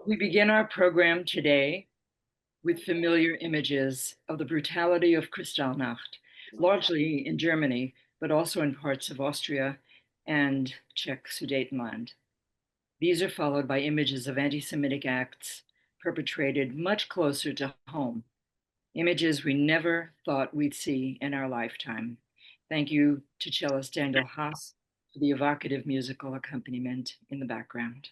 We begin our program today with familiar images of the brutality of Kristallnacht, largely in Germany, but also in parts of Austria and Czech Sudetenland. These are followed by images of anti-Semitic acts perpetrated much closer to home, images we never thought we'd see in our lifetime. Thank you to cellist Daniel Haas for the evocative musical accompaniment in the background.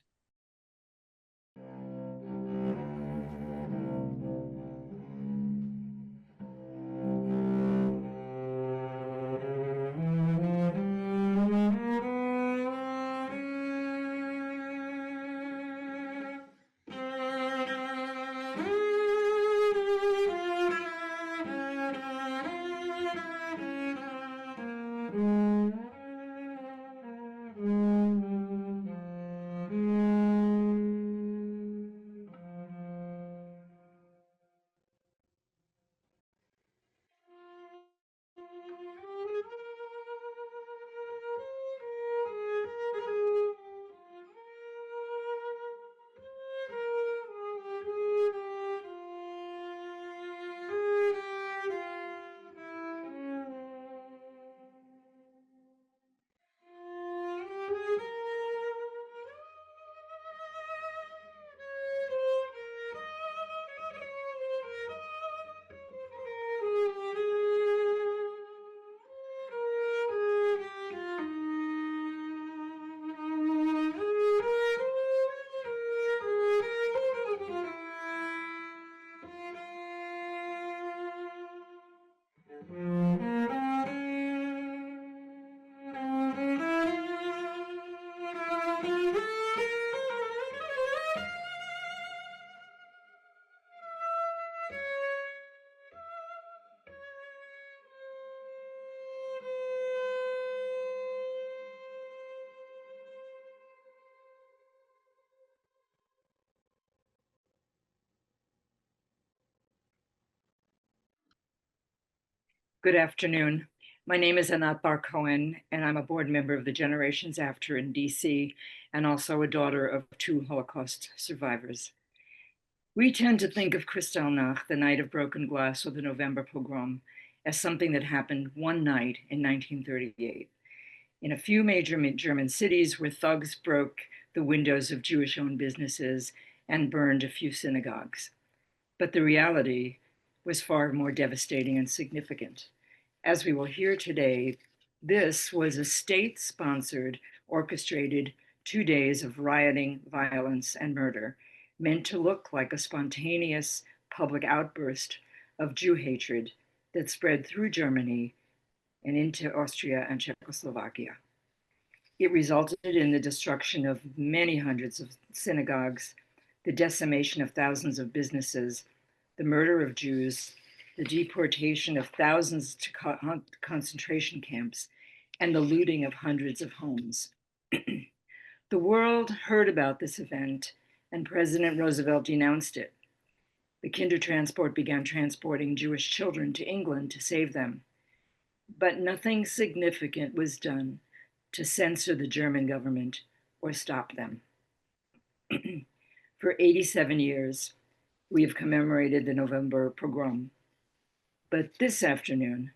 Good afternoon. My name is Anat Bar-Cohen, and I'm a board member of the Generations After in DC, and also a daughter of two Holocaust survivors. We tend to think of Kristallnacht, the night of broken glass or the November pogrom, as something that happened one night in 1938 in a few major German cities where thugs broke the windows of Jewish-owned businesses and burned a few synagogues. But the reality was far more devastating and significant. As we will hear today, this was a state-sponsored, orchestrated 2 days of rioting, violence, and murder, meant to look like a spontaneous public outburst of Jew hatred that spread through Germany and into Austria and Czechoslovakia. It resulted in the destruction of many hundreds of synagogues, the decimation of thousands of businesses, the murder of Jews, the deportation of thousands to concentration camps, and the looting of hundreds of homes. The world heard about this event, and President Roosevelt denounced it. The Kindertransport began transporting Jewish children to England to save them. But nothing significant was done to censor the German government or stop them. For 87 years, we have commemorated the November pogrom. But this afternoon,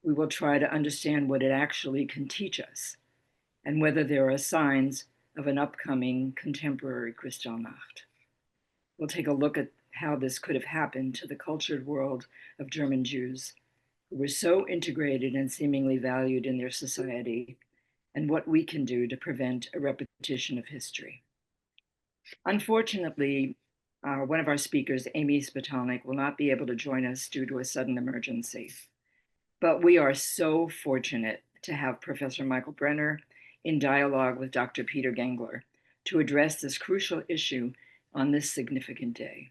we will try to understand what it actually can teach us and whether there are signs of an upcoming contemporary Kristallnacht. We'll take a look at how this could have happened to the cultured world of German Jews who were so integrated and seemingly valued in their society, and what we can do to prevent a repetition of history. Unfortunately, one of our speakers, Amy Spitalnik, will not be able to join us due to a sudden emergency. But we are so fortunate to have Professor Michael Brenner in dialogue with Dr. Peter Gengler to address this crucial issue on this significant day.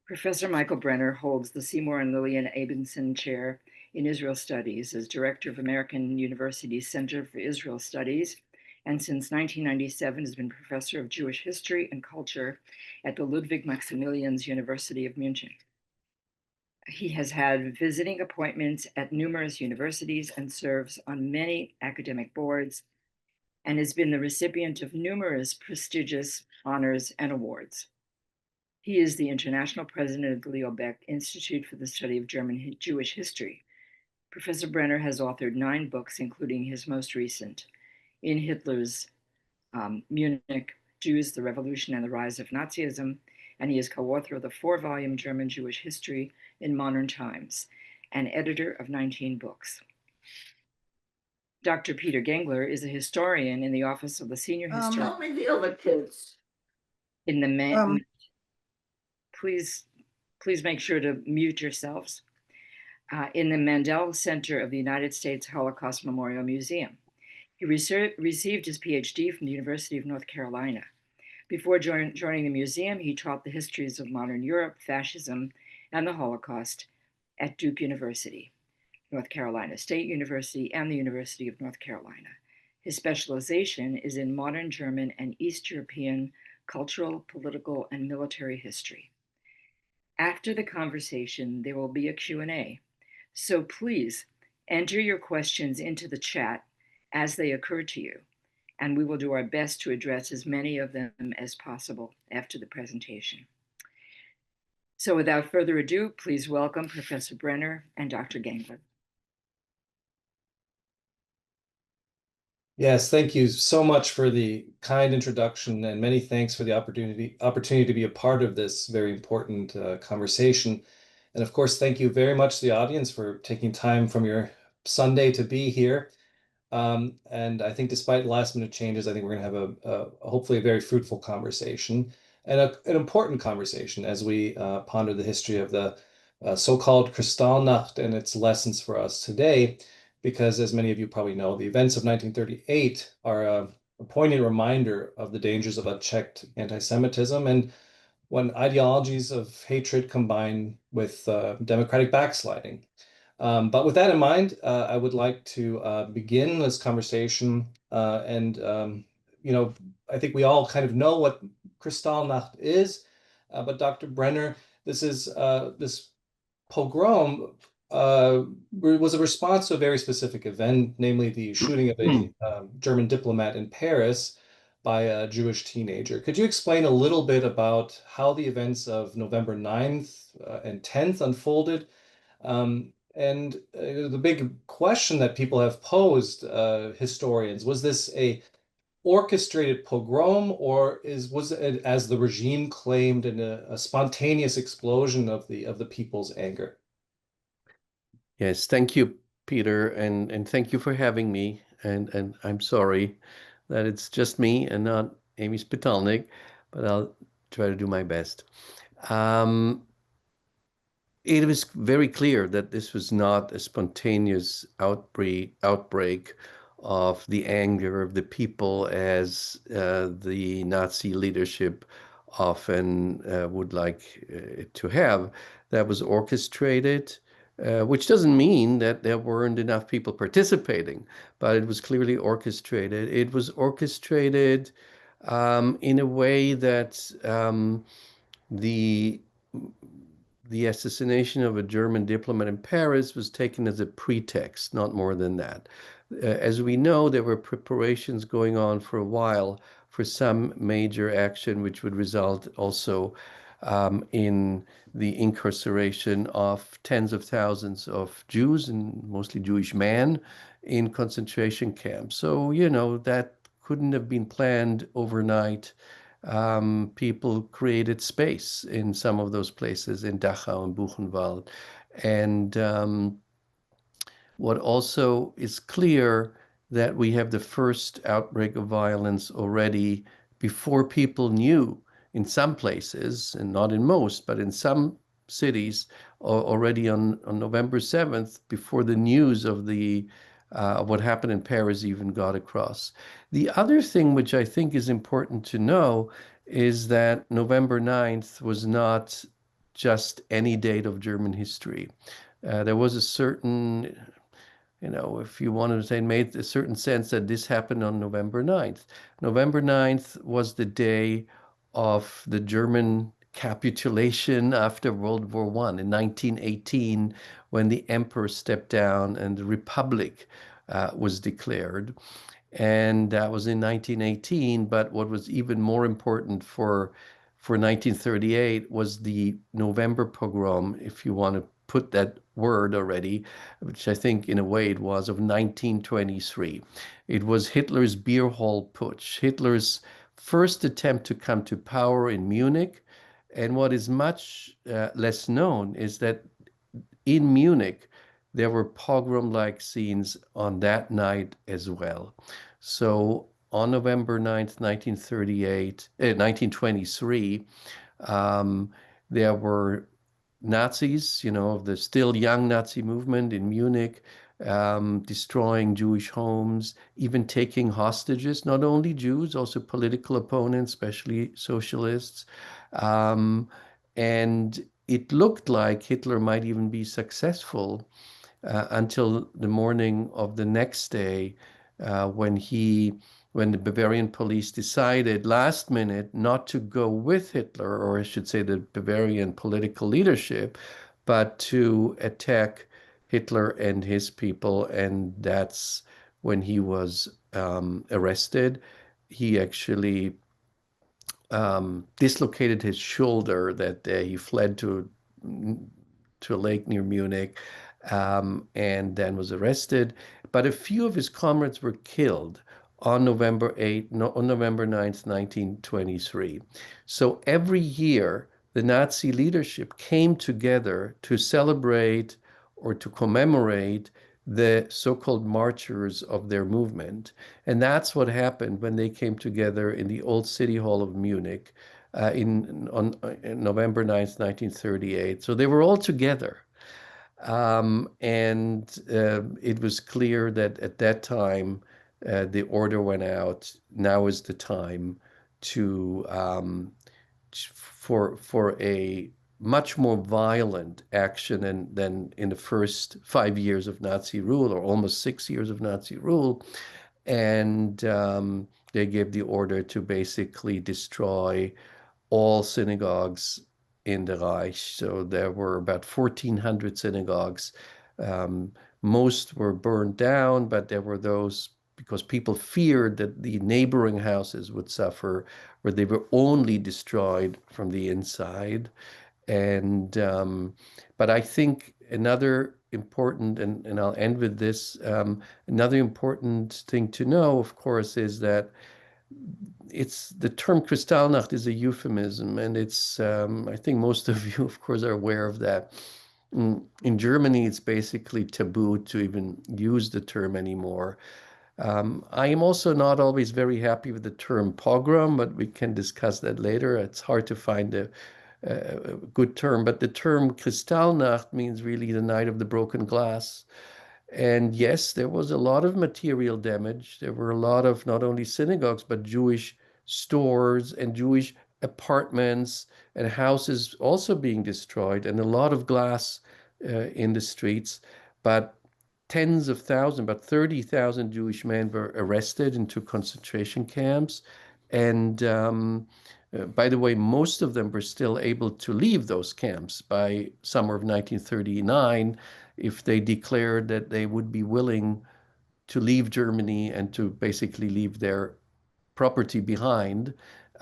Professor Michael Brenner holds the Seymour and Lillian Abinson Chair in Israel Studies as Director of American University's Center for Israel Studies, and since 1997 has been Professor of Jewish History and Culture at the Ludwig Maximilians University of Munich. He has had visiting appointments at numerous universities and serves on many academic boards, and has been the recipient of numerous prestigious honors and awards. He is the international president of the Leo Baeck Institute for the Study of German Jewish History. Professor Brenner has authored 9 books, including his most recent, In Hitler's Munich, Jews, the Revolution and the Rise of Nazism, and he is co-author of the 4-volume German Jewish History in Modern Times and editor of 19 books. Dr. Peter Gengler is a historian in the Office of the Senior Historian. Help me deal with kids. In the please make sure to mute yourselves. In the Mandel Center of the United States Holocaust Memorial Museum. He received his PhD from the University of North Carolina. Before joining the museum, he taught the histories of modern Europe, fascism, and the Holocaust at Duke University, North Carolina State University, and the University of North Carolina. His specialization is in modern German and East European cultural, political, and military history. After the conversation, there will be a Q&A. So please enter your questions into the chat as they occur to you, and we will do our best to address as many of them as possible after the presentation. So without further ado, please welcome Professor Brenner and Dr. Gengler. Yes, thank you so much for the kind introduction, and many thanks for the opportunity to be a part of this very important conversation. And of course, thank you very much to the audience for taking time from your Sunday to be here. And I think despite last minute changes, I think we're going to have hopefully a very fruitful conversation and an important conversation as we ponder the history of the so-called Kristallnacht and its lessons for us today. Because as many of you probably know, the events of 1938 are a poignant reminder of the dangers of unchecked anti-Semitism and when ideologies of hatred combine with democratic backsliding. But with that in mind, I would like to begin this conversation. I think we all kind of know what Kristallnacht is, but Dr. Brenner, this pogrom was a response to a very specific event, namely the shooting of a German diplomat in Paris by a Jewish teenager. Could you explain a little bit about how the events of November 9th and 10th unfolded? The big question that people have posed, historians, was this a orchestrated pogrom, or was it, as the regime claimed, a spontaneous explosion of the people's anger? Yes, thank you, Peter, and thank you for having me. And I'm sorry that it's just me and not Amy Spitalnik, but I'll try to do my best. It was very clear that this was not a spontaneous outbreak of the anger of the people as the Nazi leadership often would like it to have. That was orchestrated, which doesn't mean that there weren't enough people participating, but it was clearly orchestrated. It was orchestrated in a way that the assassination of a German diplomat in Paris was taken as a pretext, not more than that. As we know, there were preparations going on for a while for some major action, which would result also in the incarceration of tens of thousands of Jews, and mostly Jewish men, in concentration camps. So, that couldn't have been planned overnight. People created space in some of those places, in Dachau and Buchenwald. And what also is clear, that we have the first outbreak of violence already before people knew, in some places, and not in most, but in some cities, already on November 7th, before the news of what happened in Paris even got across. The other thing which I think is important to know is that November 9th was not just any date of German history. There was a certain, if you wanted to say, it made a certain sense that this happened on November 9th. November 9th was the day of the German capitulation after World War I in 1918, when the emperor stepped down and the republic was declared. And that was in 1918. But what was even more important for for 1938 was the November pogrom, if you want to put that word already, which I think in a way it was, of 1923. It was Hitler's beer hall putsch, Hitler's first attempt to come to power in Munich. And what is much less known is that in Munich, there were pogrom-like scenes on that night as well. So on November 9th, 1923, there were Nazis, of the still young Nazi movement in Munich, destroying Jewish homes, even taking hostages, not only Jews, also political opponents, especially socialists. And it looked like Hitler might even be successful until the morning of the next day, when the Bavarian police decided last minute not to go with Hitler, or I should say the Bavarian political leadership, but to attack Hitler and his people. And that's when he was arrested. He actually dislocated his shoulder that day. He fled to a lake near Munich, and then was arrested. But a few of his comrades were killed on November 9th, 1923. So every year, the Nazi leadership came together to celebrate or to commemorate the so-called marchers of their movement. And that's what happened when they came together in the old City Hall of Munich on November 9th, 1938. So they were all together. And it was clear that at that time, the order went out. Now is the time to for a much more violent action than in the first 5 years of Nazi rule, or almost 6 years of Nazi rule. And they gave the order to basically destroy all synagogues in the Reich. So there were about 1,400 synagogues. Most were burned down, but there were those, because people feared that the neighboring houses would suffer, where they were only destroyed from the inside. And but I think another important, and I'll end with this, another important thing to know, of course, is that it's the term Kristallnacht is a euphemism, and it's I think most of you, of course, are aware of that. In Germany, it's basically taboo to even use the term anymore. I am also not always very happy with the term pogrom, but we can discuss that later. It's hard to find a good term, but the term Kristallnacht means really the night of the broken glass. And yes, there was a lot of material damage. There were a lot of not only synagogues, but Jewish stores and Jewish apartments and houses also being destroyed, and a lot of glass in the streets. But tens of thousands, about 30,000 Jewish men were arrested into concentration camps. And by the way, most of them were still able to leave those camps by summer of 1939, if they declared that they would be willing to leave Germany and to basically leave their property behind.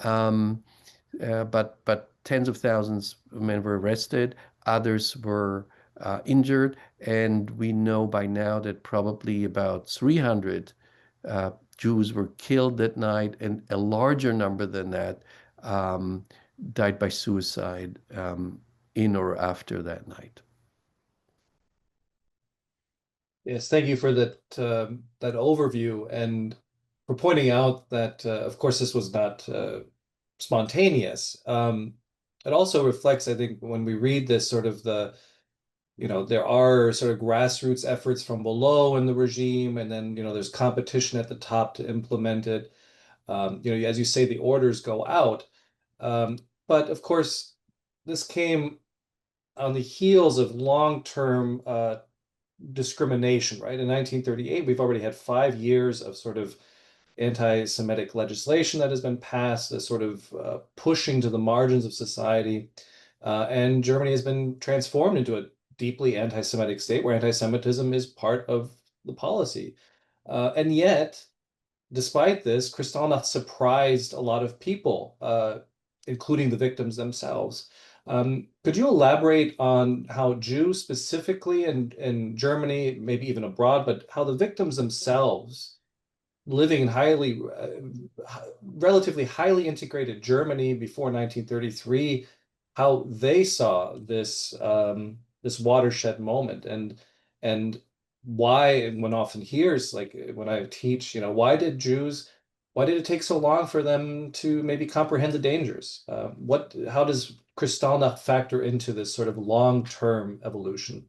But tens of thousands of men were arrested. Others were injured. And we know by now that probably about 300 Jews were killed that night, and a larger number than that died by suicide in or after that night. Yes, thank you for that overview, and for pointing out that, of course, this was not spontaneous. It also reflects, I think, when we read this, sort of there are sort of grassroots efforts from below in the regime, and then, there's competition at the top to implement it. As you say, the orders go out. But of course, this came on the heels of long-term discrimination, right? In 1938, we've already had 5 years of sort of anti-Semitic legislation that has been passed, a sort of pushing to the margins of society. And Germany has been transformed into a deeply anti-Semitic state where anti-Semitism is part of the policy. And yet, despite this, Kristallnacht surprised a lot of people. including the victims themselves. Could you elaborate on how Jews specifically in Germany, maybe even abroad, but how the victims themselves living in relatively highly integrated Germany before 1933, how they saw this watershed moment and why, and one often hears, like when I teach, why did it take so long for them to maybe comprehend the dangers? How does Kristallnacht factor into this sort of long-term evolution?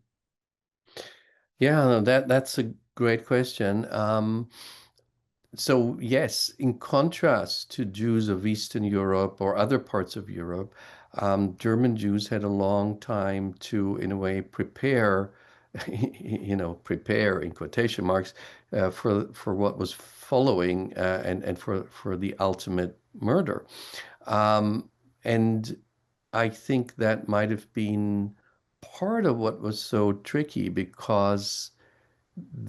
Yeah, no, that's a great question. So yes, in contrast to Jews of Eastern Europe or other parts of Europe, German Jews had a long time to, in a way, prepare, prepare in quotation marks, for what was following, and for the ultimate murder. Um, and I think that might have been part of what was so tricky because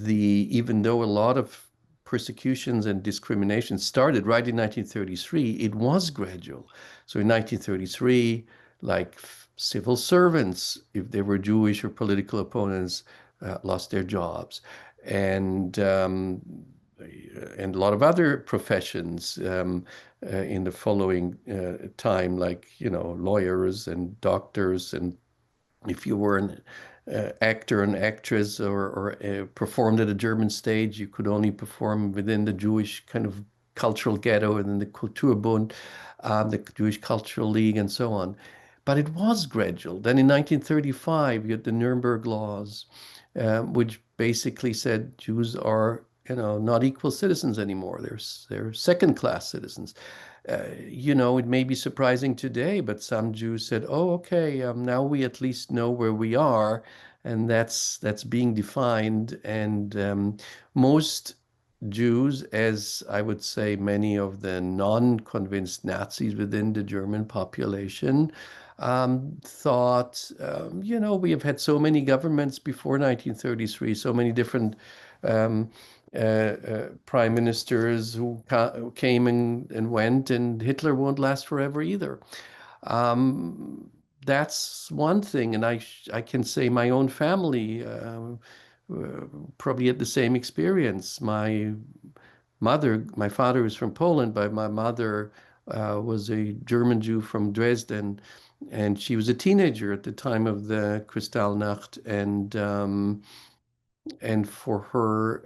even though a lot of persecutions and discrimination started right in 1933, it was gradual. So in 1933, like civil servants, if they were Jewish or political opponents, lost their jobs. And a lot of other professions in the following time, like, lawyers and doctors, and if you were an actor and actress, or performed at a German stage, you could only perform within the Jewish kind of cultural ghetto and then the Kulturbund, the Jewish Cultural League, and so on. But it was gradual. Then in 1935, you had the Nuremberg laws, which basically said Jews are, not equal citizens anymore. They're second-class citizens. It may be surprising today, but some Jews said, "Oh, okay, now we at least know where we are," and that's being defined. And most Jews, as I would say, many of the non-convinced Nazis within the German population, thought, we have had so many governments before 1933, so many different um, prime ministers who came and went, and Hitler won't last forever either. Um, that's one thing, and I can say my own family probably had the same experience. My father is from Poland, but my mother was a German Jew from Dresden, and she was a teenager at the time of the Kristallnacht, and for her,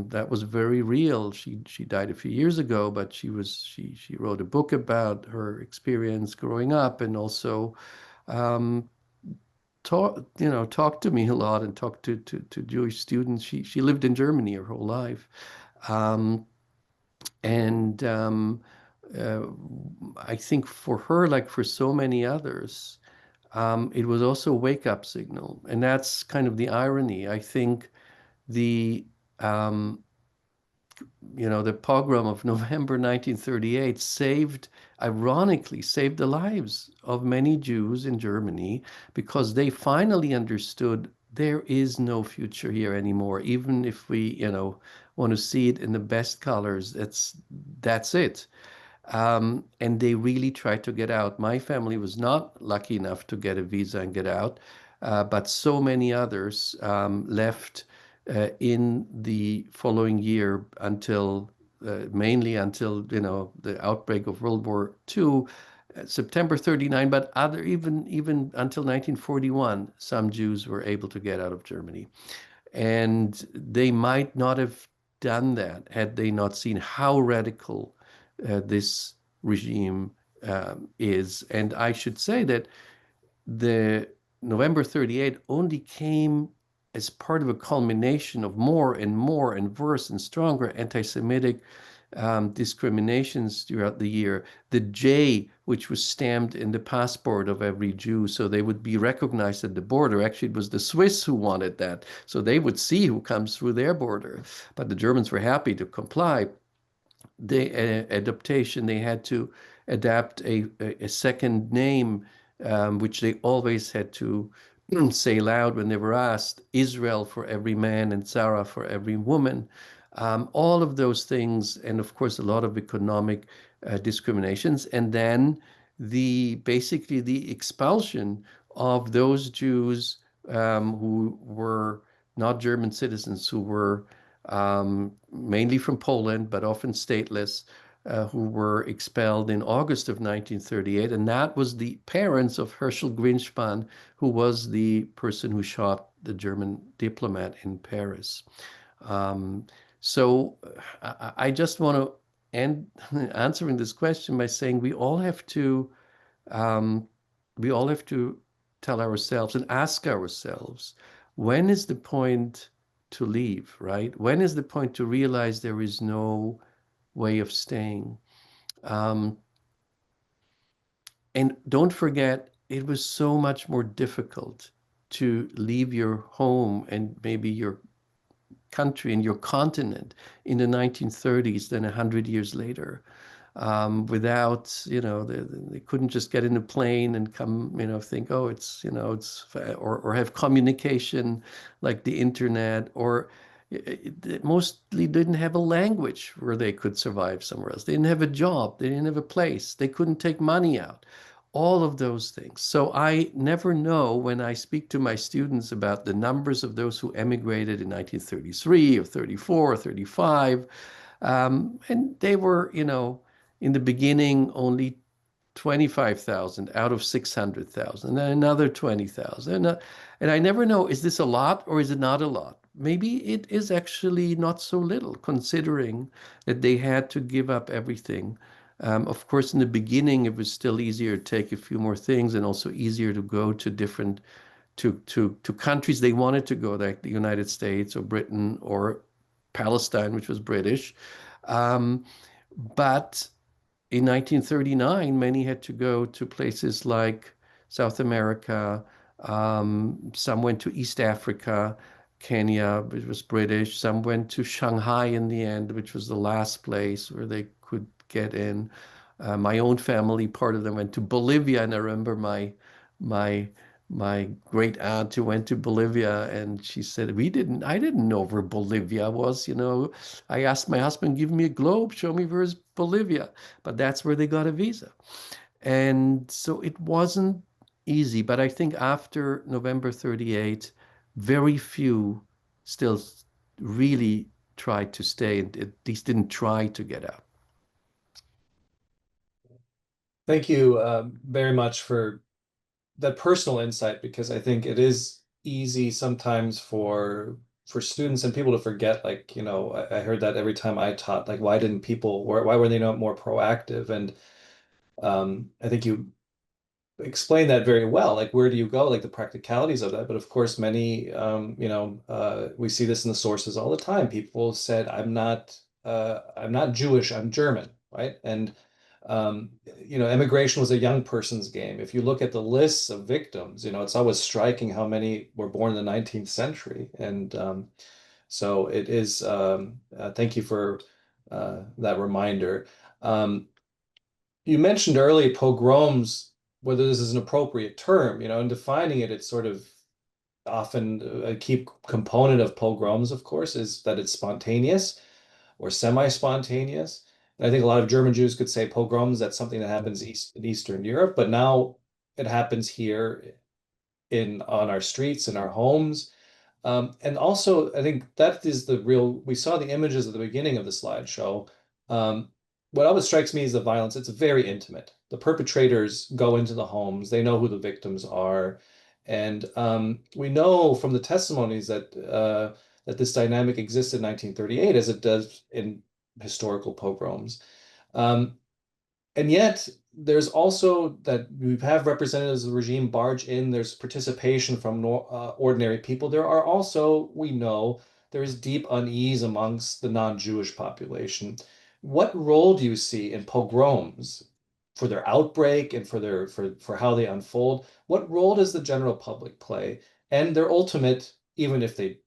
that was very real. She died a few years ago, but she wrote a book about her experience growing up, and also um, talked to me a lot, and talked to Jewish students. She lived in Germany her whole life, um, and uh, I think for her, like for so many others, it was also a wake-up signal, and that's kind of the irony. I think the um, the pogrom of November 1938 ironically, saved the lives of many Jews in Germany, because they finally understood there is no future here anymore. Even if we, want to see it in the best colors, that's it. And they really tried to get out. My family was not lucky enough to get a visa and get out, but so many others left in the following year mainly until the outbreak of World War II, September 39, but even until 1941, some Jews were able to get out of Germany. And they might not have done that had they not seen how radical this regime is. And I should say that the November 38 only came as part of a culmination of more and more and worse and stronger anti-Semitic discriminations throughout the year. The J, which was stamped in the passport of every Jew, so they would be recognized at the border. Actually, it was the Swiss who wanted that, so they would see who comes through their border. But the Germans were happy to comply. The adaptation, they had to adapt a second name, which they always had to say loud when they were asked: Israel for every man and Sarah for every woman. All of those things, and of course, a lot of economic discriminations. And then basically the expulsion of those Jews who were not German citizens, who were mainly from Poland, but often stateless, who were expelled in August of 1938. And that was the parents of Herschel Grünspan, who was the person who shot the German diplomat in Paris. Um, so I just want to end answering this question by saying um, we all have to tell ourselves and ask ourselves, when is the point to leave, right? When is the point to realize there is no way of staying? Um, and don't forget, it was so much more difficult to leave your home and maybe your country and your continent in the 1930s than 100 years later. Without, they couldn't just get in a plane and come, think, oh, or have communication like the internet, or it mostly didn't have a language where they could survive somewhere else. They didn't have a job. They didn't have a place. They couldn't take money out. All of those things. So I never know when I speak to my students about the numbers of those who emigrated in 1933 or 34 or 35. And they were, in the beginning, only 25,000 out of 600,000, and then another 20,000. And I never know, is this a lot or is it not a lot? Maybe it is actually not so little, considering that they had to give up everything. Of course, in the beginning, it was still easier to take a few more things and also easier to go to different to countries they wanted to go, like the United States or Britain or Palestine, which was British. But in 1939, many had to go to places like South America. Some went to East Africa, Kenya, which was British. Some went to Shanghai in the end, which was the last place where they could get in. My own family, part of them went to Bolivia, and I remember my my great aunt who went to Bolivia, and she said, I didn't know where Bolivia was. I asked my husband, give me a globe, show me where's Bolivia. But that's where they got a visa. And so it wasn't easy. But I think after November 38, very few still really tried to stay, and at least didn't try to get out. Thank you very much for that personal insight, because I think it is easy sometimes for students and people to forget, like, I heard that every time I taught, like, why were they not more proactive? And I think you explain that very well. Like, where do you go? Like the practicalities of that. But of course, many, we see this in the sources all the time. People said, I'm not Jewish, I'm German, right? And um, immigration was a young person's game. If you look at the lists of victims, it's always striking how many were born in the 19th century. And so it is, thank you for that reminder. Um, you mentioned earlier pogroms, whether this is an appropriate term, in defining it, it's sort of often a key component of pogroms, of course, is that it's spontaneous or semi-spontaneous. And I think a lot of German Jews could say pogroms, that's something that happens in Eastern Europe, but now it happens here on our streets, in our homes. And also, I think that is we saw the images at the beginning of the slideshow. What always strikes me is the violence. It's very intimate. The perpetrators go into the homes, they know who the victims are. And we know from the testimonies that this dynamic existed in 1938 as it does in historical pogroms. Um, and yet, there's also that we have representatives of the regime barge in, there's participation from ordinary people. There are also, we know, there is deep unease amongst the non-Jewish population. What role do you see in pogroms for their outbreak and for how they unfold? What role does the general public play? And their ultimate, even if they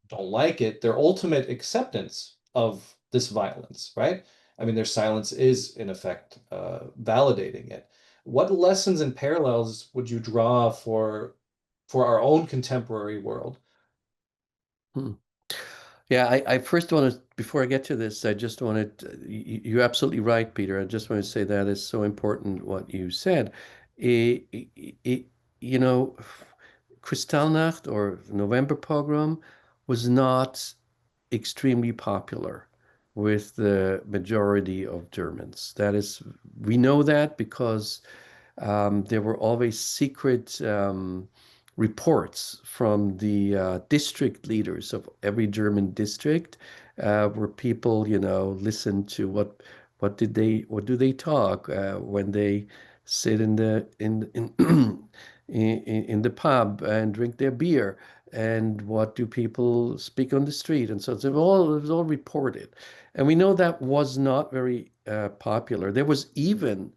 don't like it, their ultimate acceptance of this violence, right? I mean, their silence is, in effect, validating it. What lessons and parallels would you draw for our own contemporary world? Hmm. Yeah, I first want to, before I get to this, I just wanted, you're absolutely right, Peter. I just want to say that is so important what you said. It, you know, Kristallnacht or November pogrom was not extremely popular with the majority of Germans. That is, we know that because there were always secret reports from the district leaders of every German district, where people, listen to what do they talk when they sit in the pub and drink their beer, and what do people speak on the street, and so it was all reported, and we know that was not very popular. There was even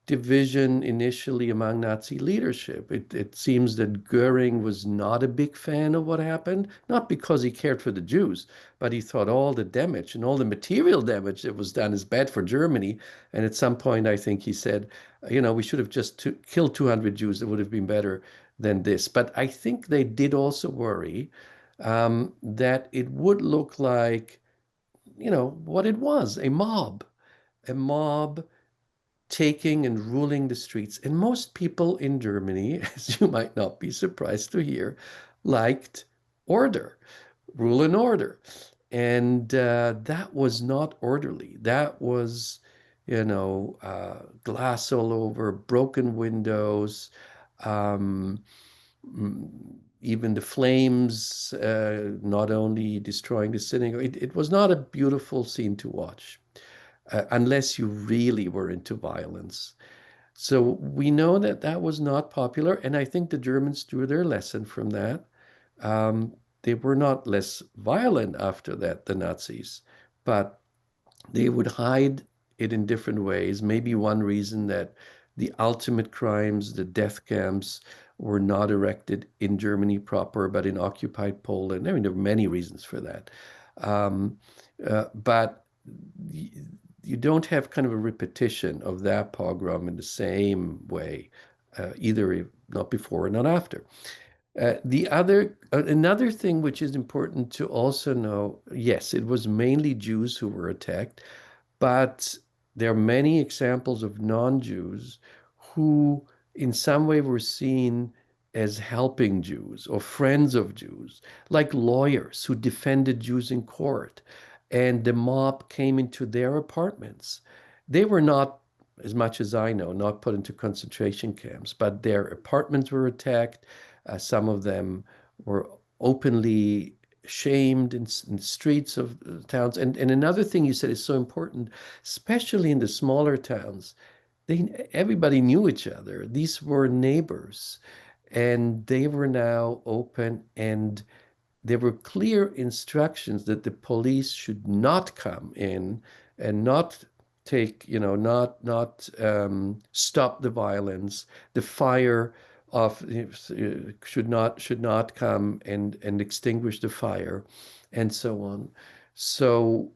division initially among Nazi leadership. It seems that Goering was not a big fan of what happened, not because he cared for the Jews, but he thought all the damage and all the material damage that was done is bad for Germany. And at some point, I think he said, we should have just killed 200 Jews. It would have been better than this. But I think they did also worry that it would look like, what it was, a mob taking and ruling the streets. And most people in Germany, as you might not be surprised to hear, liked order, rule and order. And that was not orderly. That was, glass all over, broken windows, um, even the flames, not only destroying the synagogue. It was not a beautiful scene to watch, unless you really were into violence. So we know that that was not popular, and I think the Germans drew their lesson from that. Um, they were not less violent after that, the Nazis, but they would hide it in different ways. Maybe one reason that the ultimate crimes, the death camps, were not erected in Germany proper, but in occupied Poland. I mean, there are many reasons for that. Um, but you don't have kind of a repetition of that pogrom in the same way, either not before or not after. Another thing which is important to also know, yes, it was mainly Jews who were attacked, but there are many examples of non-Jews who, in some way, were seen as helping Jews or friends of Jews, like lawyers who defended Jews in court. And the mob came into their apartments. They were not, as much as I know, not put into concentration camps, but their apartments were attacked. Some of them were openly shamed in streets of towns. And another thing you said is so important, especially in the smaller towns. Everybody knew each other. These were neighbors, and they were now open, and there were clear instructions that the police should not come in and not take, not stop the violence. The fire of should not come and extinguish the fire, and so on. So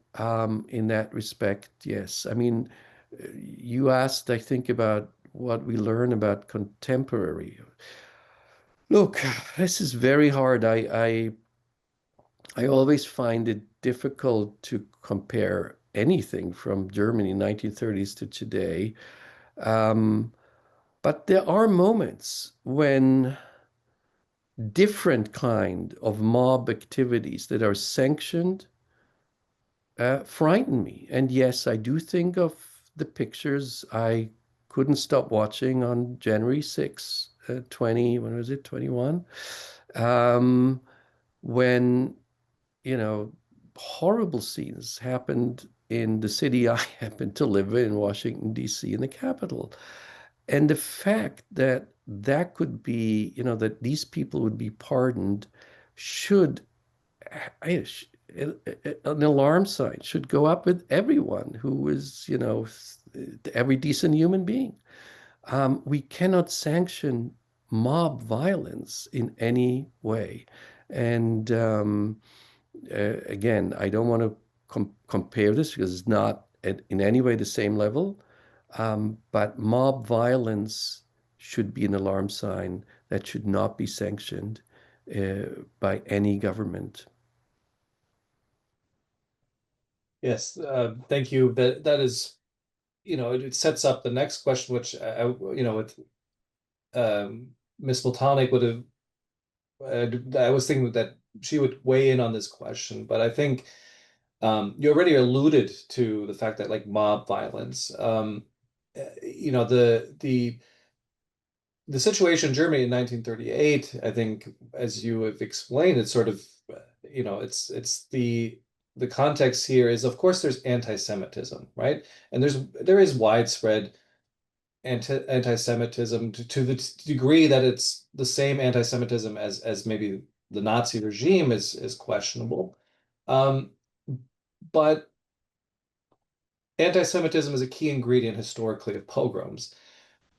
in that respect, yes. I mean, you asked, I think, about what we learn about contemporary. Look, this is very hard. I always find it difficult to compare anything from Germany 1930s to today. Um, but there are moments when different kind of mob activities that are sanctioned frighten me. And yes, I do think of the pictures I couldn't stop watching on January 6th, 20, when was it, 21? Um, when horrible scenes happened in the city I happen to live in, Washington, D.C., in the capital. And the fact that that could be, that these people would be pardoned should, an alarm sign should go up with everyone who is, every decent human being. We cannot sanction mob violence in any way. And again, I don't want to compare this because it's not in any way the same level. But mob violence should be an alarm sign that should not be sanctioned by any government. Yes, thank you. That is, it sets up the next question, which with Miss Miltonic would have. I was thinking that she would weigh in on this question, but I think you already alluded to the fact that like mob violence, the situation in Germany in 1938, I think, as you have explained, it's sort of, it's the context here is, of course, there's anti-Semitism, right? And there is widespread anti-Semitism to the degree that it's the same anti-Semitism as maybe the Nazi regime is questionable. Um, but anti-Semitism is a key ingredient historically of pogroms.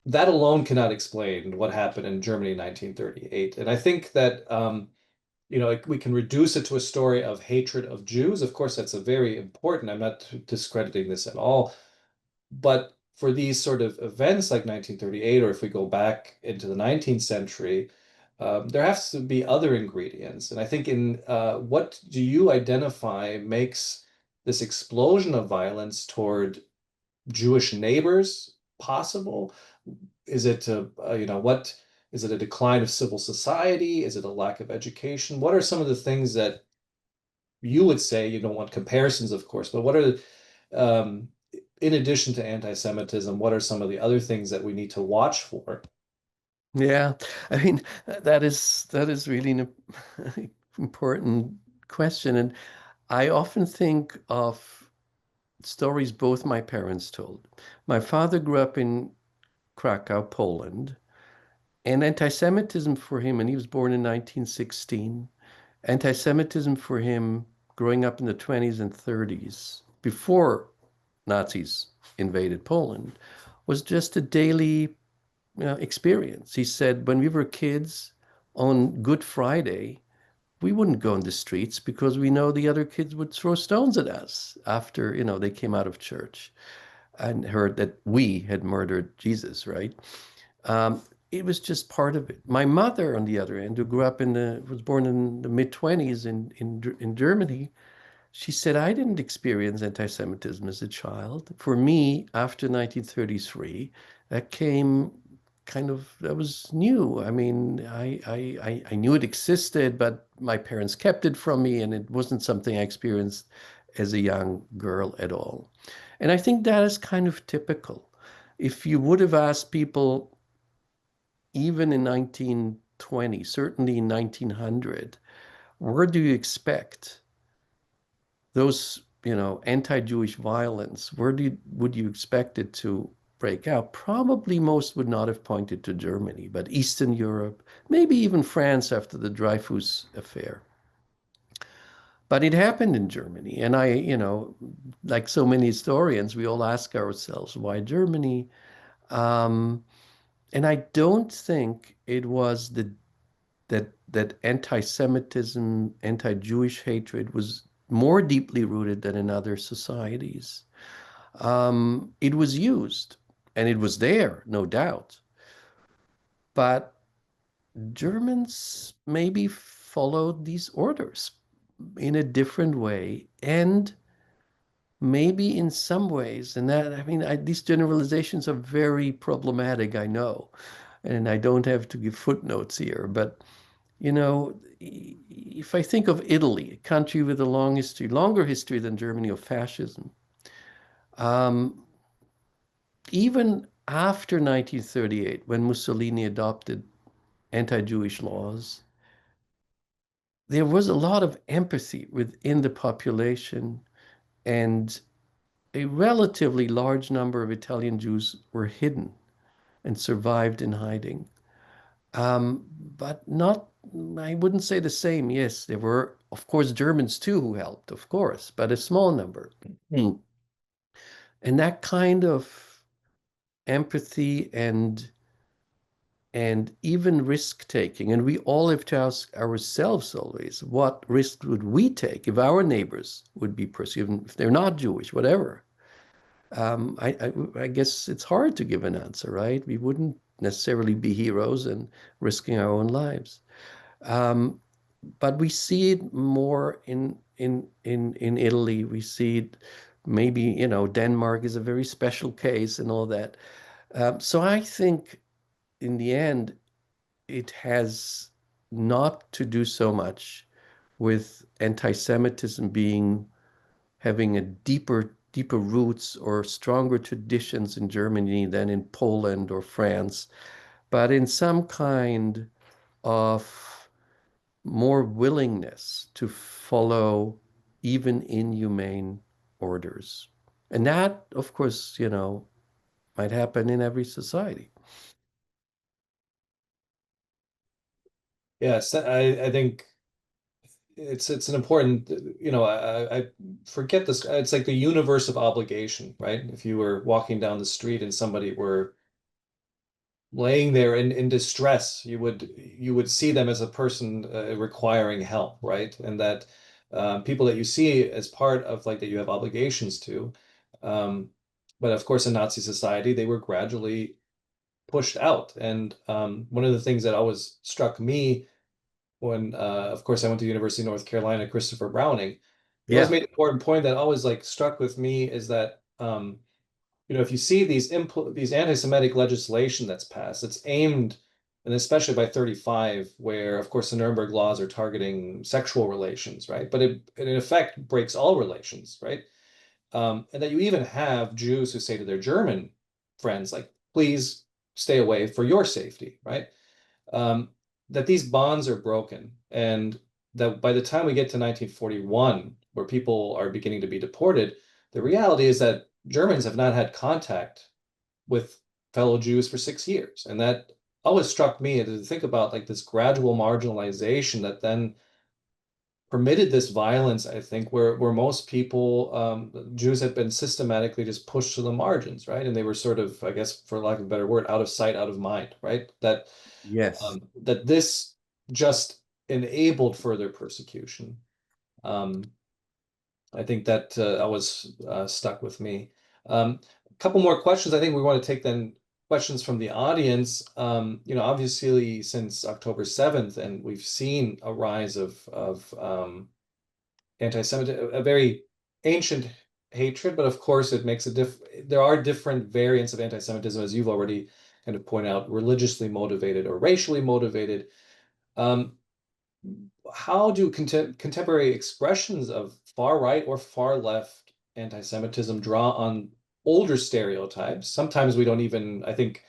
That alone cannot explain what happened in Germany in 1938. And I think that we can reduce it to a story of hatred of Jews. Of course, that's a very important. I'm not discrediting this at all. But for these sort of events like 1938, or if we go back into the 19th century, there has to be other ingredients. And I think in what do you identify makes this explosion of violence toward Jewish neighbors possible? Is it what is it a decline of civil society? Is it a lack of education? What are some of the things that you would say, you don't want comparisons, of course, but what are in addition to anti-Semitism, what are some of the other things that we need to watch for? Yeah, I mean that is really an important question, and I often think of stories both my parents told. My father grew up in Krakow, Poland, and anti-Semitism for him, and he was born in 1916. Anti-Semitism for him growing up in the 20s and 30s, before Nazis invaded Poland, was just a daily experience. He said, when we were kids on Good Friday, we wouldn't go in the streets because we know the other kids would throw stones at us after, they came out of church and heard that we had murdered Jesus, right? Um, it was just part of it. My mother, on the other end, who was born in the mid-20s in Germany, she said, I didn't experience anti-Semitism as a child. For me, after 1933, that came that was new. I mean, I knew it existed, but my parents kept it from me, and it wasn't something I experienced as a young girl at all. And I think that is kind of typical. If you would have asked people, even in 1920, certainly in 1900, where do you expect those, anti-Jewish violence, would you expect it to break out? Probably most would not have pointed to Germany, but Eastern Europe, maybe even France after the Dreyfus affair. But it happened in Germany. And like so many historians, we all ask ourselves, why Germany? Um, and I don't think it was that anti-Semitism, anti-Jewish hatred was more deeply rooted than in other societies. It was used and it was there, no doubt. But Germans maybe followed these orders in a different way, and maybe in some ways, and that, I mean, these generalizations are very problematic, I know, and I don't have to give footnotes here, but if I think of Italy, a country with a longer history than Germany of fascism, um, even after 1938, when Mussolini adopted anti-Jewish laws, there was a lot of empathy within the population, and a relatively large number of Italian Jews were hidden and survived in hiding. But not, I wouldn't say the same. Yes, there were, of course, Germans too who helped, of course, but a small number. Mm. And that kind of empathy and even risk taking, and we all have to ask ourselves always, what risk would we take if our neighbors would be persecuted, if they're not Jewish, whatever. I guess it's hard to give an answer, right? We wouldn't necessarily be heroes and risking our own lives. Um, But we see it more in Italy. We see it maybe, Denmark is a very special case and all that. So I think in the end, it has not to do so much with anti-Semitism having a deeper roots or stronger traditions in Germany than in Poland or France, but in some kind of more willingness to follow even inhumane orders. And that, of course, might happen in every society. Yes, I think it's an important, I forget this. It's like the universe of obligation, right? If you were walking down the street and somebody were laying there in distress, you would see them as a person requiring help, right? And that people that you see as part of like that you have obligations to. Um, but of course, in Nazi society, they were gradually pushed out. And one of the things that always struck me when, of course, I went to University of North Carolina, Christopher Browning, he always Yeah. made an important point that always like struck with me is that if you see these anti-Semitic legislation that's passed, it's aimed, and especially by 35, where of course the Nuremberg laws are targeting sexual relations, right? But it in effect breaks all relations, right? And that you even have Jews who say to their German friends, like, please stay away for your safety, right? um, that these bonds are broken, and that by the time we get to 1941, where people are beginning to be deported, the reality is that Germans have not had contact with fellow Jews for 6 years. And that always struck me to think about like this gradual marginalization that then permitted this violence, I think, where most people, Jews had been systematically just pushed to the margins, right? And they were sort of, I guess, for lack of a better word, out of sight, out of mind, right? Yes. That this just enabled further persecution. Um, I think that always stuck with me. A couple more questions. I think we want to take then questions from the audience. Obviously since October 7th, and we've seen a rise of anti-Semitism, a very ancient hatred, but of course it makes there are different variants of anti-Semitism, as you've already kind of pointed out, religiously motivated or racially motivated. Um, how do contemporary expressions of far right or far left anti-Semitism draw on older stereotypes? Sometimes we don't even, I think,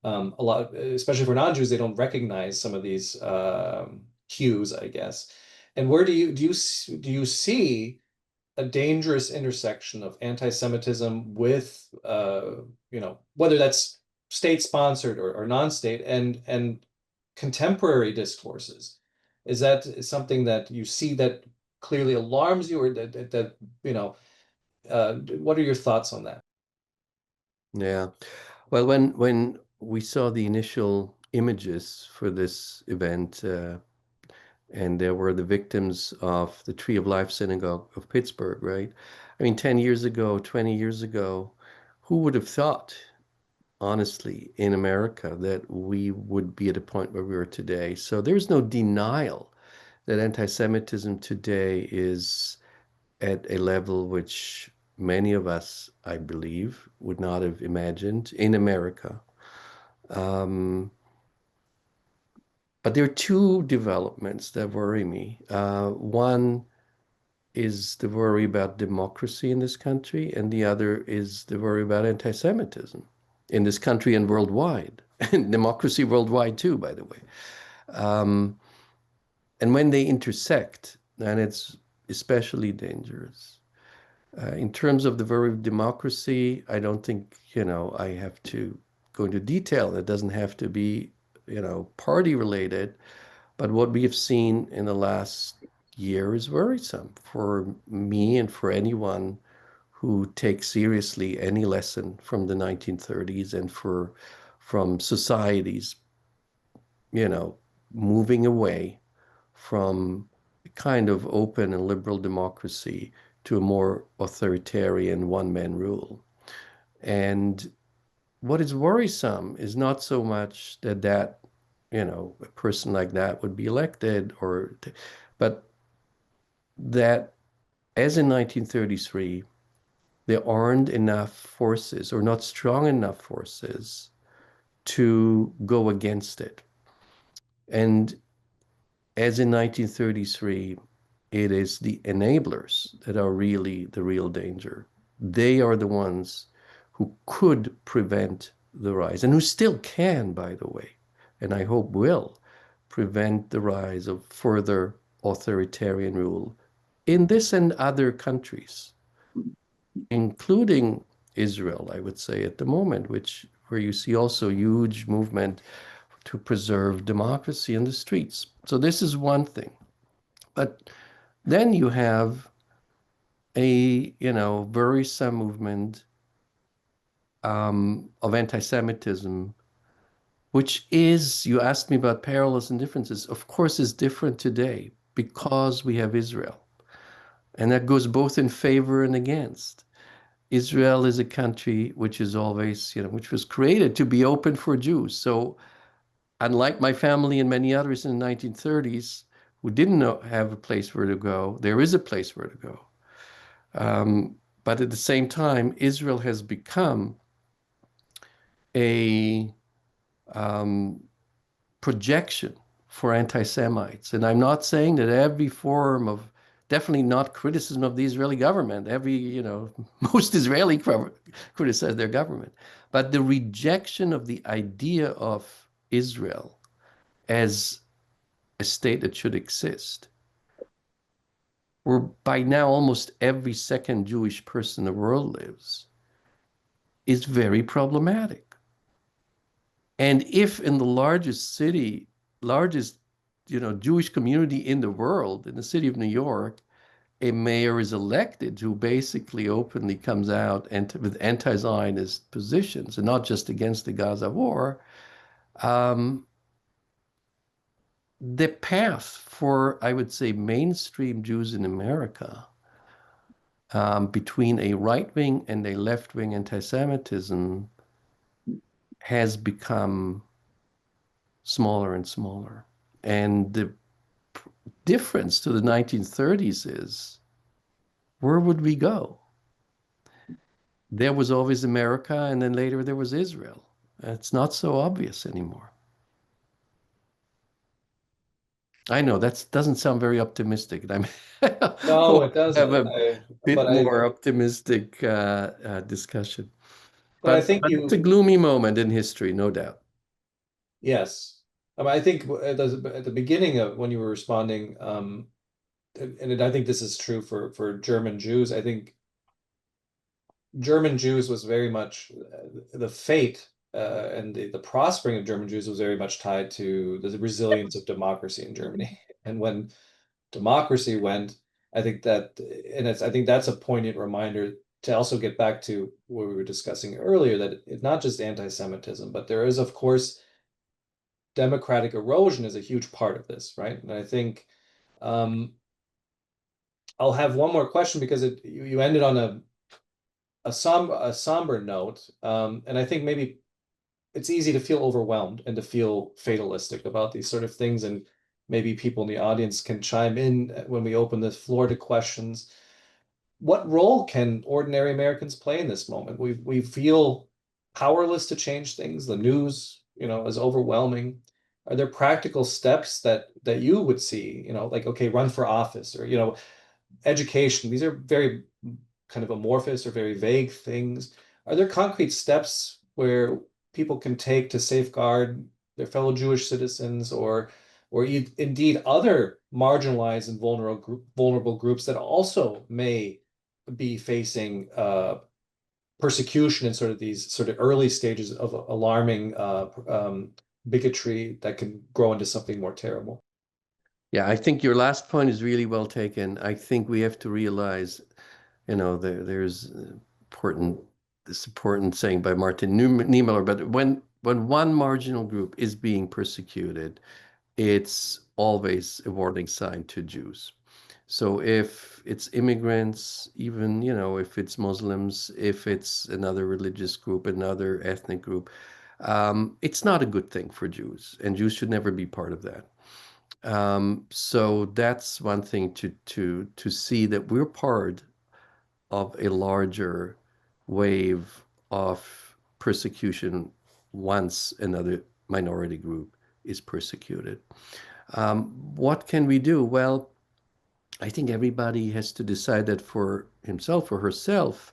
a lot, especially for non-Jews, they don't recognize some of these cues, I guess. And where do you see a dangerous intersection of anti-Semitism with, whether that's state-sponsored or non-state, and contemporary discourses? Is that something that you see that clearly alarms you, or what are your thoughts on that? Yeah. Well, when we saw the initial images for this event, and there were the victims of the Tree of Life Synagogue of Pittsburgh, right? I mean, 10 years ago, 20 years ago, who would have thought, honestly, in America that we would be at a point where we are today? So there's no denial that anti-Semitism today is at a level which many of us, I believe, would not have imagined in America. Um, but there are two developments that worry me. One is the worry about democracy in this country, and the other is the worry about anti-Semitism in this country and worldwide, and democracy worldwide too, by the way. Um, and when they intersect, then it's especially dangerous. In terms of the worry of democracy, I don't think, I have to go into detail. It doesn't have to be, party related. But what we have seen in the last year is worrisome for me and for anyone who takes seriously any lesson from the 1930s and from societies, you know, moving away from a kind of open and liberal democracy to a more authoritarian one-man rule. And what is worrisome is not so much that a person like that would be elected, but that as in 1933, there aren't enough forces or not strong enough forces to go against it. And as in 1933, it is the enablers that are really the real danger. They are the ones who could prevent the rise, and who still can, by the way, and I hope will prevent the rise of further authoritarian rule in this and other countries, including Israel, I would say, at the moment, where you see also huge movement to preserve democracy in the streets. So this is one thing. But then you have a, worrisome movement of anti-Semitism, which is, you asked me about parallels and differences, of course, is different today because we have Israel. And that goes both in favor and against. Israel is a country which is always, which was created to be open for Jews. So unlike my family and many others in the 1930s who didn't have a place where to go, there is a place where to go. But at the same time, Israel has become a projection for anti-Semites. And I'm not saying that every form of, definitely not criticism of the Israeli government. Most Israeli criticize their government. But the rejection of the idea of Israel as a state that should exist, where by now almost every second Jewish person in the world lives, is very problematic. And if in the largest Jewish community in the world, in the city of New York, a mayor is elected who basically openly comes out and with anti-Zionist positions, and not just against the Gaza war, the path for, I would say, mainstream Jews in America, between a right-wing and a left-wing anti-Semitism, has become smaller and smaller. And the difference to the 1930s is, where would we go? There was always America, and then later there was Israel. It's not so obvious anymore. I know that doesn't sound very optimistic. And No, it have doesn't. a bit more optimistic discussion. But I But think it's a gloomy moment in history, no doubt. yes. I think at the beginning of when you were responding, and I think this is true for German Jews. I think German Jews was very much the fate and the prospering of German Jews was very much tied to the resilience of democracy in Germany. And when democracy went, I think I think that's a poignant reminder to also get back to what we were discussing earlier, that it's not just anti-Semitism, but there is, of course, democratic erosion is a huge part of this, right? And I think I'll have one more question because you ended on a somber note, and I think maybe it's easy to feel overwhelmed and to feel fatalistic about these sort of things, and maybe people in the audience can chime in when we open the floor to questions. What role can ordinary Americans play in this moment? We feel powerless to change things. The news, is overwhelming. Are there practical steps that you would see, like, okay, run for office, or, education? These are very kind of amorphous or very vague things. Are there concrete steps where people can take to safeguard their fellow Jewish citizens, or indeed other marginalized and vulnerable groups that also may be facing persecution in sort of these sort of early stages of alarming bigotry that can grow into something more terrible? Yeah, I think your last point is really well taken. I think we have to realize, there's this important saying by Martin Niemöller, but when one marginal group is being persecuted, it's always a warning sign to Jews. So if it's immigrants, even, if it's Muslims, if it's another religious group, another ethnic group, It's not a good thing for Jews, and Jews should never be part of that. So that's one thing to see that we're part of a larger wave of persecution once another minority group is persecuted. What can we do? Well, I think everybody has to decide that for himself or herself.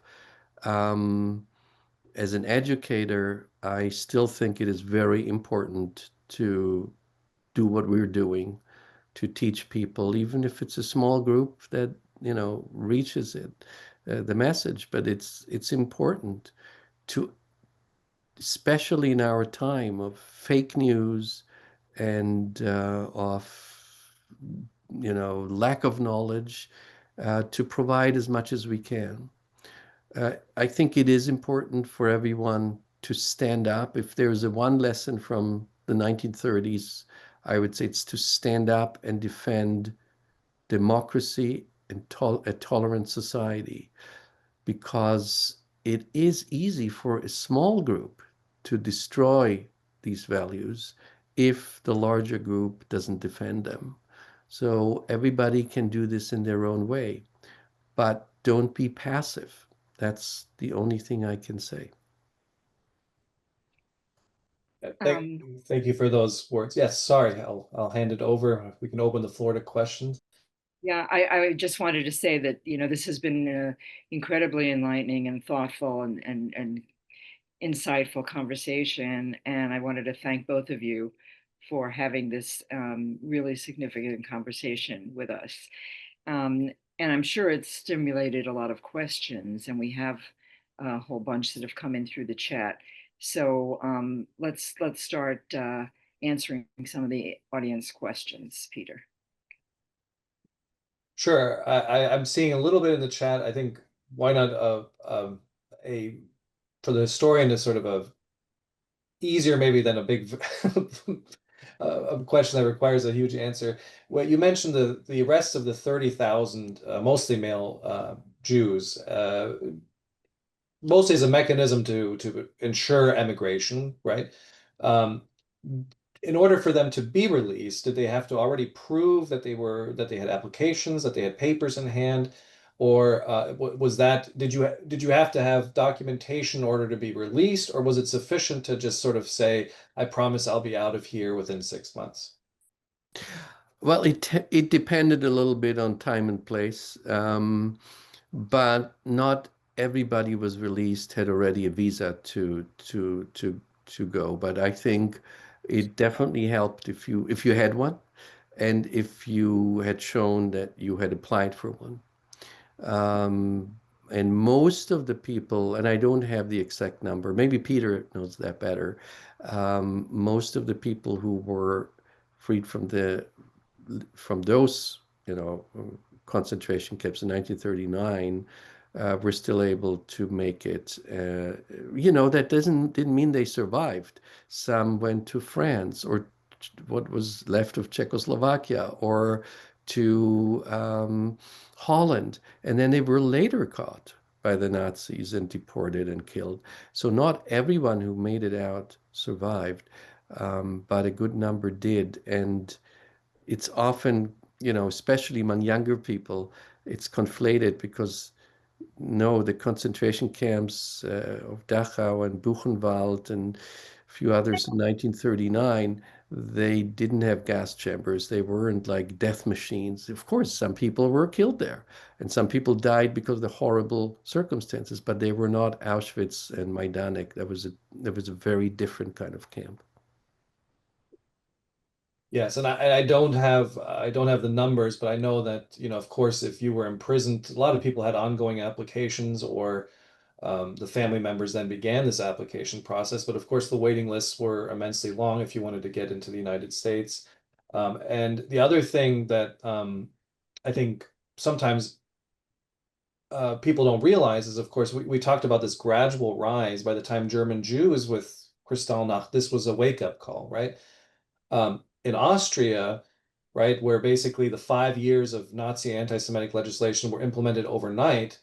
Um, as an educator, I still think it is very important to do what we're doing to teach people, even if it's a small group that reaches the message. But it's important to, especially in our time of fake news and of lack of knowledge, to provide as much as we can. I think it is important for everyone to stand up. If there's a one lesson from the 1930s, I would say it's to stand up and defend democracy and a tolerant society, because it is easy for a small group to destroy these values if the larger group doesn't defend them. So everybody can do this in their own way, but don't be passive. That's the only thing I can say. Thank, Um, thank you for those words. Yes, sorry, I'll hand it over. We can open the floor to questions. yeah, I just wanted to say that, this has been incredibly enlightening and thoughtful and insightful conversation. And I wanted to thank both of you for having this really significant conversation with us. Um, and I'm sure it's stimulated a lot of questions, and we have a whole bunch that have come in through the chat. So let's start answering some of the audience questions, Peter. Sure. I'm seeing a little bit in the chat. I think why not a for the historian to sort of a easier maybe than a big a question that requires a huge answer. Well, you mentioned the arrest of the 30,000 mostly male Jews, mostly as a mechanism to ensure emigration, right? Um, in order for them to be released, did they have to already prove that they had applications, that they had papers in hand, or was that did you have to have documentation in order to be released, or was it sufficient to just sort of say, I promise I'll be out of here within 6 months? Well, it depended a little bit on time and place, but not everybody was released had already a visa to go. But I think it definitely helped if you had one, and if you had shown that you had applied for one. Um, and most of the people, and I don't have the exact number, maybe Peter knows that better. Most of the people who were freed from those, concentration camps in 1939, were still able to make it. That didn't mean they survived. Some went to France or what was left of Czechoslovakia, or to Holland, and then they were later caught by the Nazis and deported and killed. So not everyone who made it out survived, but a good number did. And it's often, especially among younger people, it's conflated because no, the concentration camps of Dachau and Buchenwald and a few others in 1939, they didn't have gas chambers. They weren't like death machines. Of course, some people were killed there, and some people died because of the horrible circumstances, but they were not Auschwitz and Majdanek. That was a very different kind of camp. Yes, and I don't have the numbers, but I know that, of course, if you were imprisoned, a lot of people had ongoing applications, or the family members then began this application process. But of course, the waiting lists were immensely long if you wanted to get into the United States. And the other thing that I think sometimes people don't realize is, of course, we talked about this gradual rise. By the time German Jews with Kristallnacht, this was a wake-up call, right? In Austria, right, where basically the 5 years of Nazi anti-Semitic legislation were implemented overnight,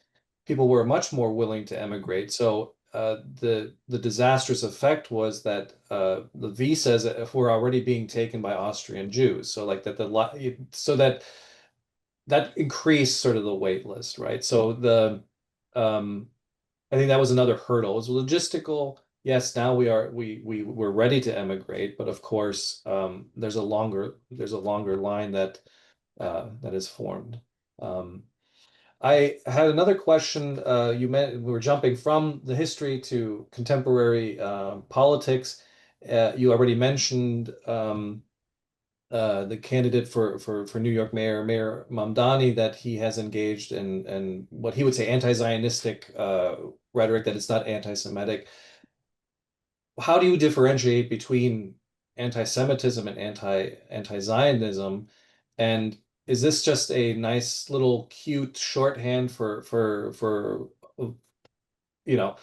people were much more willing to emigrate. So the disastrous effect was that the visas were already being taken by Austrian Jews. So like that so that increased sort of the wait list, right? So um, I think that was another hurdle. It was logistical. Yes, now we're ready to emigrate, but of course, there's a longer line that is formed. Um, I had another question. We were jumping from the history to contemporary politics. You already mentioned the candidate for New York Mayor, Mayor Mamdani, that he has engaged in what he would say anti-Zionistic rhetoric, that it's not anti-Semitic. How do you differentiate between anti-Semitism and anti-Zionism? And is this just a nice little cute shorthand for you know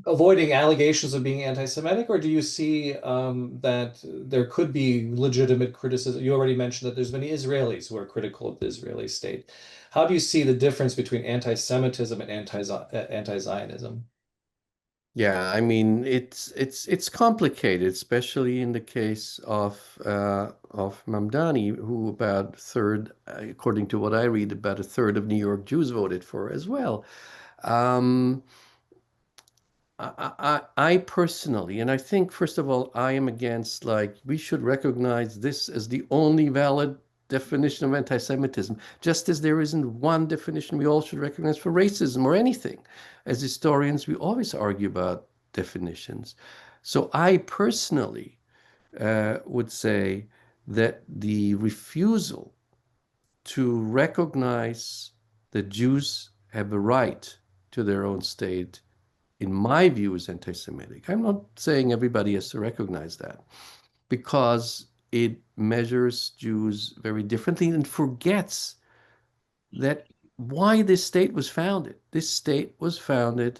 avoiding allegations of being anti-Semitic, or do you see that there could be legitimate criticism? You already mentioned that there's many Israelis who are critical of the Israeli state. How do you see the difference between anti-Semitism and anti-Zionism? Yeah, I mean it's complicated, especially in the case of Mamdani, who about a third, according to what I read, about a third of New York Jews voted for as well. Um, I personally, and I think first of all, I am against like we should recognize this as the only valid definition of anti-Semitism, just as there isn't one definition we all should recognize for racism or anything. As historians, we always argue about definitions. So I personally would say that the refusal to recognize that Jews have a right to their own state in my view, is anti-Semitic. I'm not saying everybody has to recognize that because it measures Jews very differently and forgets that why this state was founded. This state was founded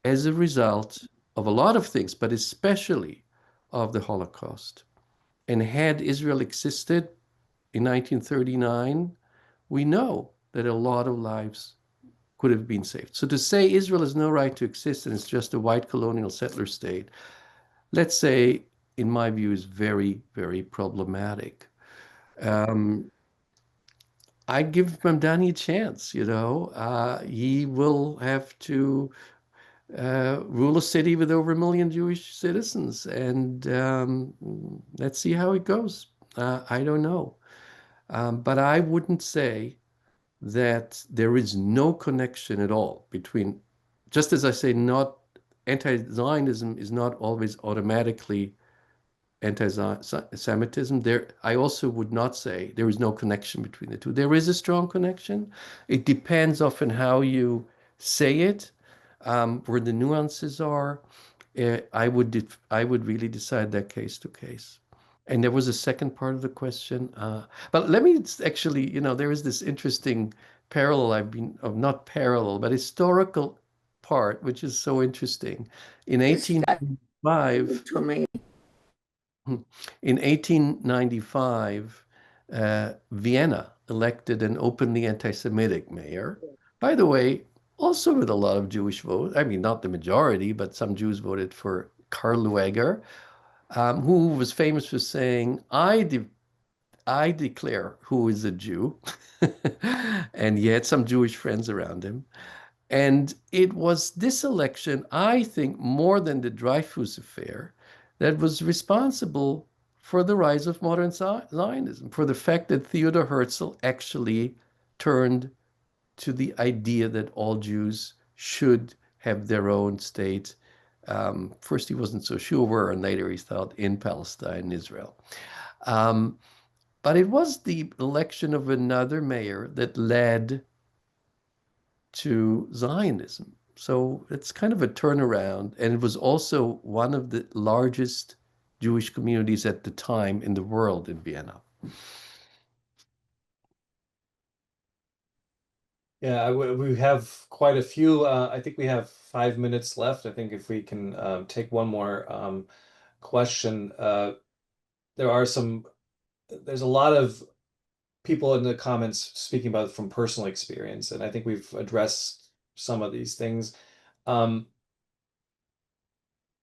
as a result of a lot of things, but especially of the Holocaust. And had Israel existed in 1939, we know that a lot of lives could have been saved. So to say Israel has no right to exist and it's just a white colonial settler state, let's say, in my view, is very, very problematic. Um, I give Mamdani a chance, you know. He will have to rule a city with over 1 million Jewish citizens, and let's see how it goes. I don't know. But I wouldn't say that there is no connection at all between, just as I say, not anti-Zionism is not always automatically anti-Semitism. There, I also would not say there is no connection between the two. There is a strong connection. It depends often how you say it, where the nuances are. I would really decide that case to case. And there was a second part of the question. But let me actually, you know, there is this interesting parallel of not parallel, but historical part, which is so interesting. In 1895, in 1895, Vienna elected an openly anti-Semitic mayor. By the way, also with a lot of Jewish votes. I mean, not the majority, but some Jews voted for Karl Lueger, who was famous for saying, I declare who is a Jew. And he had some Jewish friends around him. And it was this election, I think, more than the Dreyfus affair, that was responsible for the rise of modern Zionism, for the fact that Theodor Herzl actually turned to the idea that all Jews should have their own state. First, he wasn't so sure, and later he thought in Palestine, Israel. Um, but it was the election of another mayor that led to Zionism. So it's kind of a turnaround. And it was also one of the largest Jewish communities at the time in the world in Vienna. Yeah, we have quite a few. I think we have 5 minutes left. I think if we can take one more question. There are there's a lot of people in the comments speaking about it from personal experience, and I think we've addressed some of these things.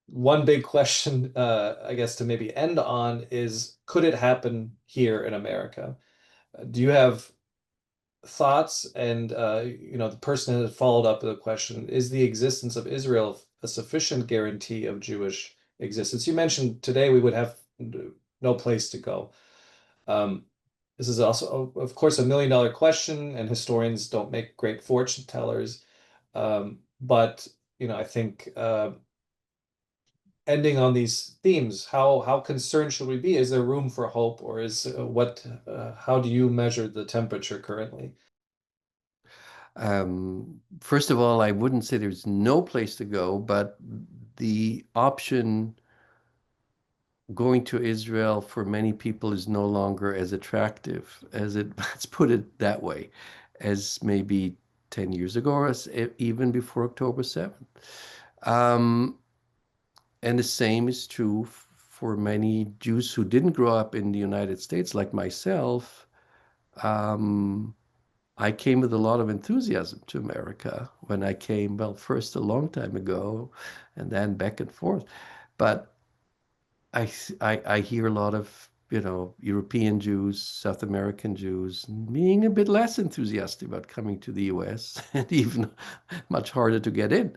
One big question, I guess, to maybe end on is, could it happen here in America? Do you have thoughts? And the person that followed up with the question, is the existence of Israel a sufficient guarantee of Jewish existence? You mentioned today we would have no place to go. Um, this is also, of course, $1 million question, and historians don't make great fortune tellers. But I think ending on these themes, how concerned should we be? Is there room for hope, or how do you measure the temperature currently? First of all, I wouldn't say there's no place to go, but the option going to Israel for many people is no longer as attractive as it, let's put it that way, as maybe 10 years ago, or even before October 7th. And the same is true for many Jews who didn't grow up in the United States, like myself. Um, I came with a lot of enthusiasm to America when I came, well, first a long time ago, and then back and forth. But I hear a lot of, European Jews, South American Jews being a bit less enthusiastic about coming to the US and even much harder to get in.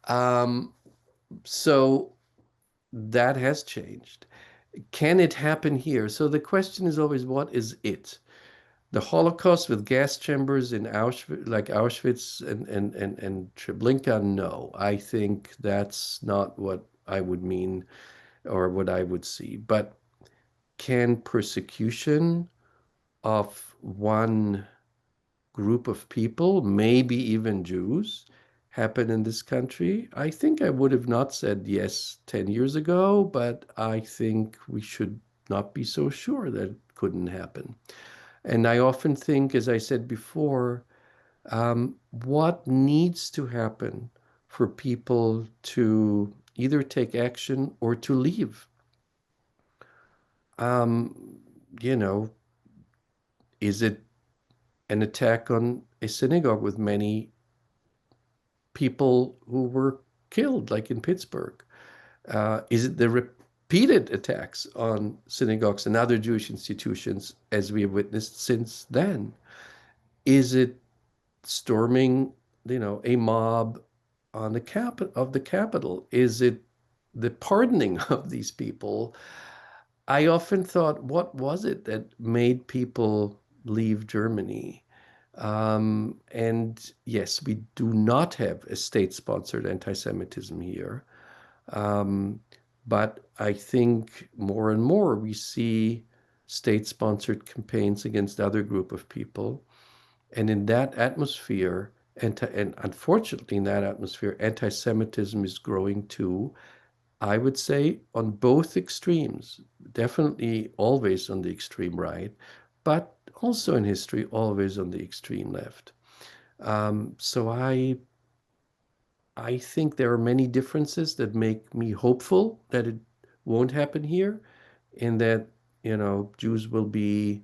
Um, so that has changed. Can it happen here? So the question is always, what is it? The Holocaust with gas chambers in Auschwitz, like Auschwitz and Treblinka? No, I think that's not what I would mean or what I would see. But can persecution of one group of people, maybe even Jews, happen in this country? I think I would have not said yes 10 years ago, but I think we should not be so sure that it couldn't happen. And I often think, as I said before, what needs to happen for people to either take action or to leave? Um, you know, is it an attack on a synagogue with many people who were killed, like in Pittsburgh? Is it the repeated attacks on synagogues and other Jewish institutions as we have witnessed since then? Is it storming, a mob on the of the Capitol? Is it the pardoning of these people? I often thought, what was it that made people leave Germany? And yes, we do not have a state-sponsored anti-Semitism here. Um, but I think more and more we see state-sponsored campaigns against other group of people. And in that atmosphere, and unfortunately in that atmosphere, anti-Semitism is growing too. I would say on both extremes, definitely always on the extreme right, but also in history, always on the extreme left. So I think there are many differences that make me hopeful that it won't happen here, and that Jews will be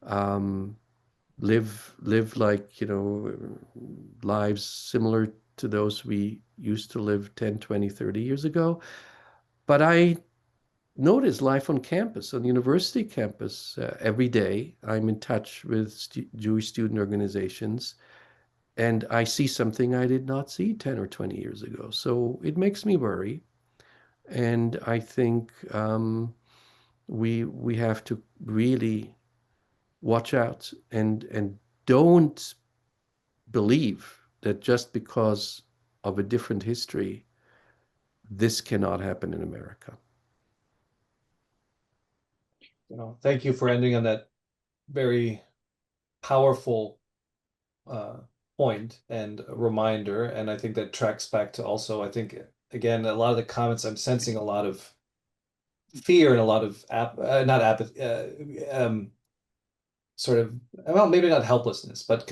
um, live like lives similar to those we used to live 10, 20, 30 years ago. But I notice life on campus, on the university campus, every day. I'm in touch with Jewish student organizations, and I see something I did not see 10 or 20 years ago. So it makes me worry. And I think we have to really watch out and don't believe that just because of a different history, this cannot happen in America. Thank you for ending on that very powerful point and reminder. And I think that tracks back to also, I think, again, a lot of the comments, I'm sensing a lot of fear and a lot of not apathy, sort of, well, maybe not helplessness, but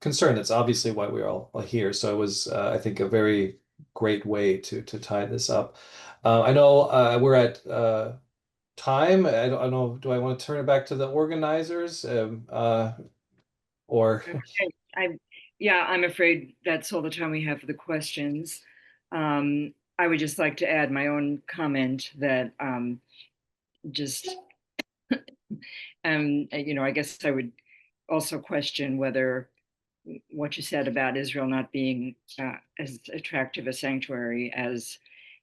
concern. That's obviously why we're all here. So it was, I think, a very great way to tie this up. I know we're at time. I don't know. Do I want to turn it back to the organizers, or? Okay. I, Yeah, I'm afraid that's all the time we have for the questions. I would just like to add my own comment that just, I guess I would also question whether what you said about Israel not being as attractive a sanctuary as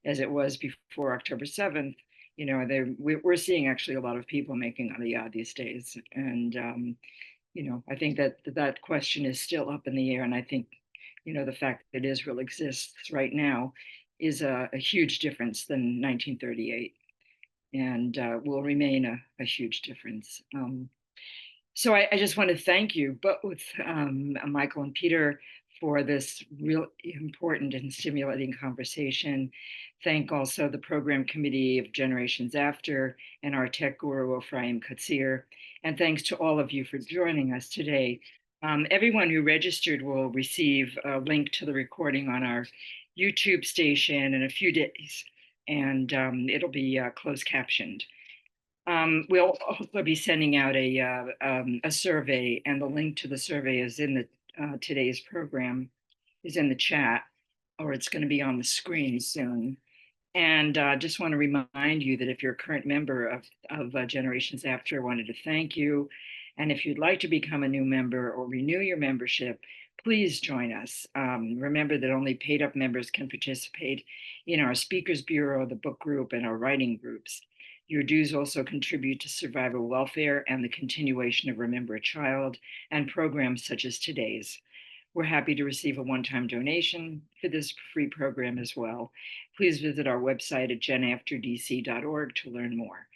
it was before October 7th. We're seeing actually a lot of people making Aliyah these days, and I think that question is still up in the air, and I think the fact that Israel exists right now is a huge difference than 1938, and will remain a huge difference. So I just want to thank you both, Michael and Peter, for this real important and stimulating conversation. Thank also the program committee of Generations After and our tech guru, Ephraim Katsir. And thanks to all of you for joining us today. Everyone who registered will receive a link to the recording on our YouTube station in a few days, and it'll be closed captioned. We'll also be sending out a survey, and the link to the survey is in today's program, is in the chat, or it's going to be on the screen soon. And just want to remind you that if you're a current member of Generations After, I wanted to thank you. And if you'd like to become a new member or renew your membership, please join us. Remember that only paid up members can participate in our Speakers Bureau, the book group, and our writing groups. Your dues also contribute to survivor welfare and the continuation of Remember a Child and programs such as today's. We're happy to receive a one-time donation for this free program as well. Please visit our website at genafterdc.org to learn more.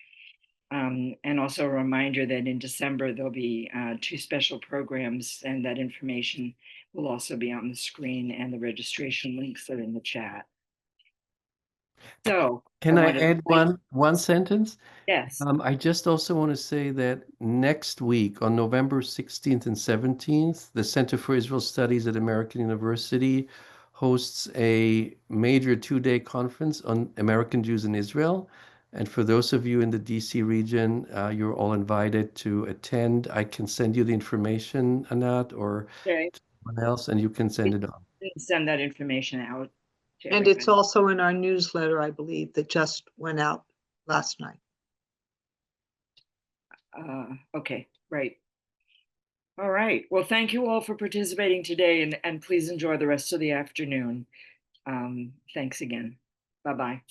And also a reminder that in December, there'll be 2 special programs, and that information will also be on the screen, and the registration links are in the chat. So Can I add one sentence? Yes. I just also want to say that next week, on November 16th and 17th, the Center for Israel Studies at American University hosts a major 2-day conference on American Jews in Israel. And for those of you in the DC region, you're all invited to attend. I can send you the information, Anat, or Okay. someone else, and you can send it on. Send that information out to And everybody. it's also in our newsletter, I believe, that just went out last night. Okay, right. All right. Well, thank you all for participating today, and please enjoy the rest of the afternoon. Thanks again. Bye-bye.